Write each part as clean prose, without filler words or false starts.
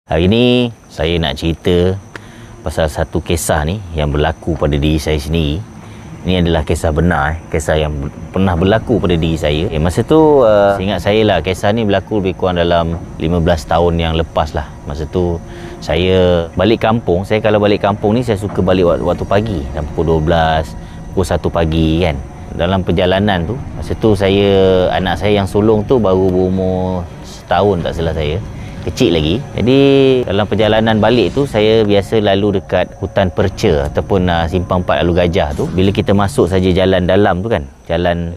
Hari ni saya nak cerita pasal satu kisah ni yang berlaku pada diri saya sendiri. Ini adalah kisah benar, kisah yang pernah berlaku pada diri saya. Masa tu seingat saya lah, kisah ni berlaku lebih kurang dalam 15 tahun yang lepas lah. Masa tu saya balik kampung. Saya kalau balik kampung ni saya suka balik waktu pagi, dalam pukul 12, pukul 1 pagi kan. Dalam perjalanan tu, masa tu anak saya yang sulung tu baru berumur setahun tak salah saya, kecil lagi. Jadi dalam perjalanan balik tu saya biasa lalu dekat hutan perca ataupun simpang 4 Lalu Gajah tu. Bila kita masuk saja jalan dalam tu kan, jalan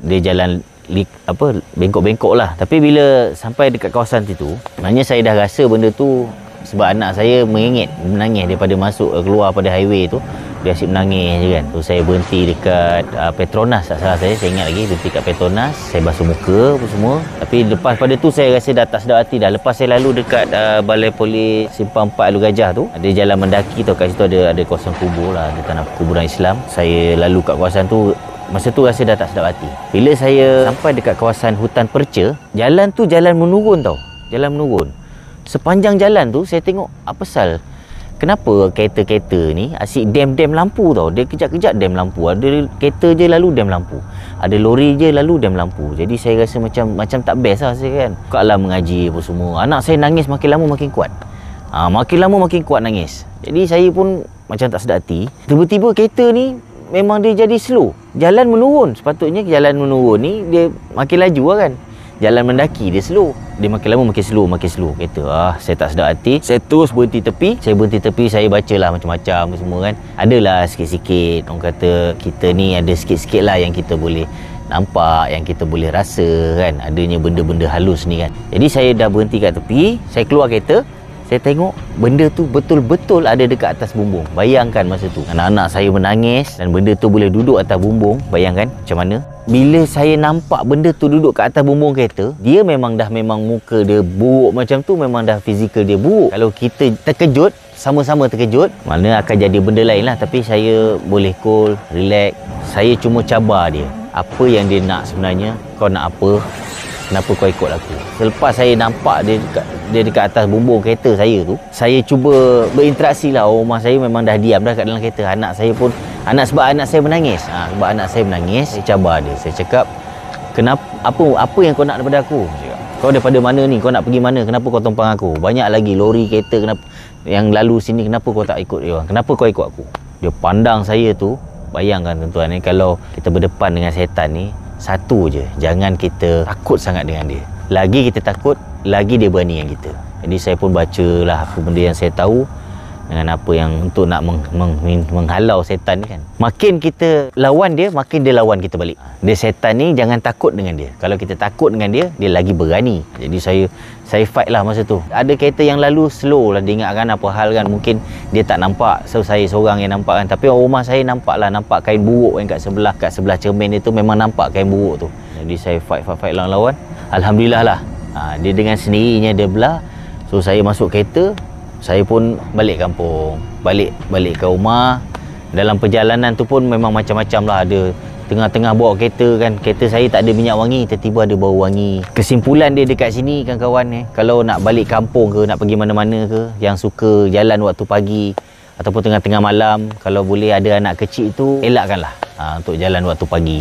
bengkok-bengkok lah. Tapi bila sampai dekat kawasan tu, maknanya saya dah rasa benda tu sebab anak saya menangis daripada keluar pada highway tu. Dia asyik menangis je kan. So saya berhenti dekat Petronas, tak salah saya ingat lagi, berhenti kat Petronas. Saya basuh muka apa semua. Tapi lepas pada tu saya rasa dah tak sedap hati dah. Lepas saya lalu dekat Balai Polis Simpang 4 Lalu Gajah tu, ada jalan mendaki tu, kat situ ada kawasan kubur lah, ada tanah kuburan Islam. Saya lalu kat kawasan tu, masa tu rasa dah tak sedap hati. Bila saya sampai dekat kawasan hutan perca, jalan tu jalan menurun tau. Jalan menurun. Sepanjang jalan tu saya tengok apa sal, kenapa kereta-kereta ni asyik dem lampu tau. Dia kejap-kejap dem lampu. Ada kereta je lalu dem lampu. Ada lori je lalu dem lampu. Jadi saya rasa macam tak best lah saya kan. Bukalah mengaji apa semua. Anak saya nangis makin lama makin kuat. Makin lama makin kuat nangis. Jadi saya pun macam tak sedar hati. Tiba-tiba kereta ni memang dia jadi slow. Jalan menurun. Sepatutnya jalan menurun ni dia makin laju lah kan. Jalan mendaki dia slow. Dia makin lama makin slow kereta. Saya tak sedar hati. Saya terus berhenti tepi. Saya bacalah macam-macam semua kan. Adalah sikit-sikit, orang kata kita ni ada sikit-sikit lah yang kita boleh nampak, yang kita boleh rasa kan. Adanya benda-benda halus ni kan. Jadi saya dah berhenti kat tepi. Saya keluar kereta. Saya tengok benda tu betul-betul ada dekat atas bumbung. Bayangkan masa tu anak-anak saya menangis dan benda tu boleh duduk atas bumbung. Bayangkan macam mana. Bila saya nampak benda tu duduk kat atas bumbung kereta, dia memang muka dia buruk macam tu, memang dah fizikal dia buruk. Kalau kita terkejut, sama-sama terkejut, mana akan jadi benda lain lah. Tapi saya boleh cool, relax. Saya cuma cabar dia. Apa yang dia nak sebenarnya? Kau nak apa? Kenapa kau ikut aku? Selepas saya nampak dia dekat atas bumbung kereta saya tu, saya cuba berinteraksi lah. Rumah saya memang dah diam dah kat dalam kereta. Sebab anak saya menangis. Sebab anak saya menangis, saya cabar dia. Saya cakap, kenapa, apa yang kau nak daripada aku? Kau daripada mana ni? Kau nak pergi mana? Kenapa kau tumpang aku? Banyak lagi lori, kereta kenapa yang lalu sini, kenapa kau tak ikut dia? Kenapa kau ikut aku? Dia pandang saya tu. Bayangkan tuan-tuan ni, kalau kita berdepan dengan setan ni, satu je, jangan kita takut sangat dengan dia. Lagi kita takut, lagi dia berani dengan kita. Jadi saya pun bacalah apa benda yang saya tahu dengan apa yang untuk nak menghalau setan ni kan. Makin kita lawan dia, makin dia lawan kita balik. Dia setan ni jangan takut dengan dia. Kalau kita takut dengan dia, dia lagi berani. Jadi saya fight lah masa tu. Ada kereta yang lalu slow lah, dia ingatkan apa hal kan. Mungkin dia tak nampak, so saya seorang yang nampak kan. Tapi rumah saya nampak kain buruk yang kat sebelah cermin dia tu, memang nampak kain buruk tu. Jadi saya fight lawan. Alhamdulillah lah. Dia dengan sendirinya dia belah. So saya masuk kereta. Saya pun balik kampung. Balik ke rumah. Dalam perjalanan tu pun memang macam-macam lah. Ada tengah-tengah bawa kereta kan. Kereta saya tak ada minyak wangi, tiba-tiba ada bau wangi. Kesimpulan dia dekat sini kawan-kawan, kalau nak balik kampung ke, nak pergi mana-mana ke, yang suka jalan waktu pagi ataupun tengah-tengah malam, kalau boleh ada anak kecil tu, elakkanlah untuk jalan waktu pagi,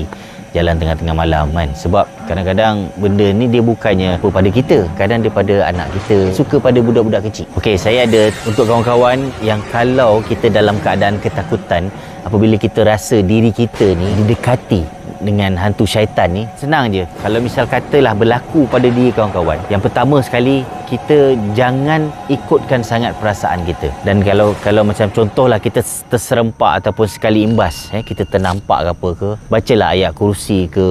jalan tengah-tengah malam kan. Sebab kadang-kadang benda ni dia bukannya pada kita, kadang dia pada anak kita, suka pada budak-budak kecil. Okey, saya ada untuk kawan-kawan yang kalau kita dalam keadaan ketakutan, apabila kita rasa diri kita ni didekati dengan hantu syaitan ni, senang je. Kalau misal katalah berlaku pada diri kawan-kawan, yang pertama sekali, kita jangan ikutkan sangat perasaan kita. Dan kalau macam contohlah kita terserempak ataupun sekali imbas, kita ternampak ke apa ke, bacalah ayat kursi ke,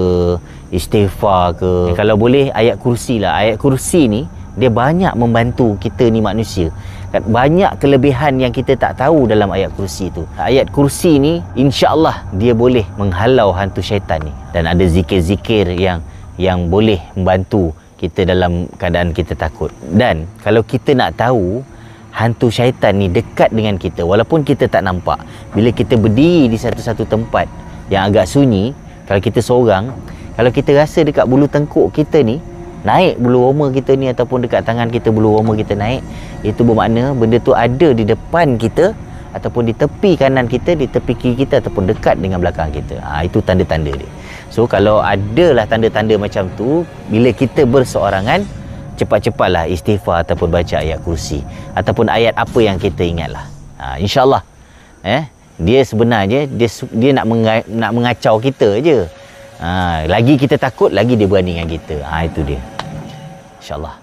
istighfar ke. Kalau boleh ayat kursi lah. Ayat kursi ni dia banyak membantu kita ni manusia. Banyak kelebihan yang kita tak tahu dalam ayat kursi tu. Ayat kursi ni insya-Allah dia boleh menghalau hantu syaitan ni. Dan ada zikir-zikir yang boleh membantu kita dalam keadaan kita takut. Dan kalau kita nak tahu hantu syaitan ni dekat dengan kita walaupun kita tak nampak, bila kita berdiri di satu-satu tempat yang agak sunyi, kalau kita seorang, kalau kita rasa dekat bulu tengkuk kita ni naik bulu roma kita ni ataupun dekat tangan kita bulu roma kita naik, itu bermakna benda tu ada di depan kita ataupun di tepi kanan kita, di tepi kiri kita ataupun dekat dengan belakang kita. Itu tanda-tanda dia. So kalau adalah tanda-tanda macam tu, bila kita berseorangan, cepat-cepatlah istighfar ataupun baca ayat kursi ataupun ayat apa yang kita ingatlah. InsyaAllah dia sebenarnya dia nak mengacau kita je. Lagi kita takut, lagi dia berani dengan kita. Itu dia. InsyaAllah.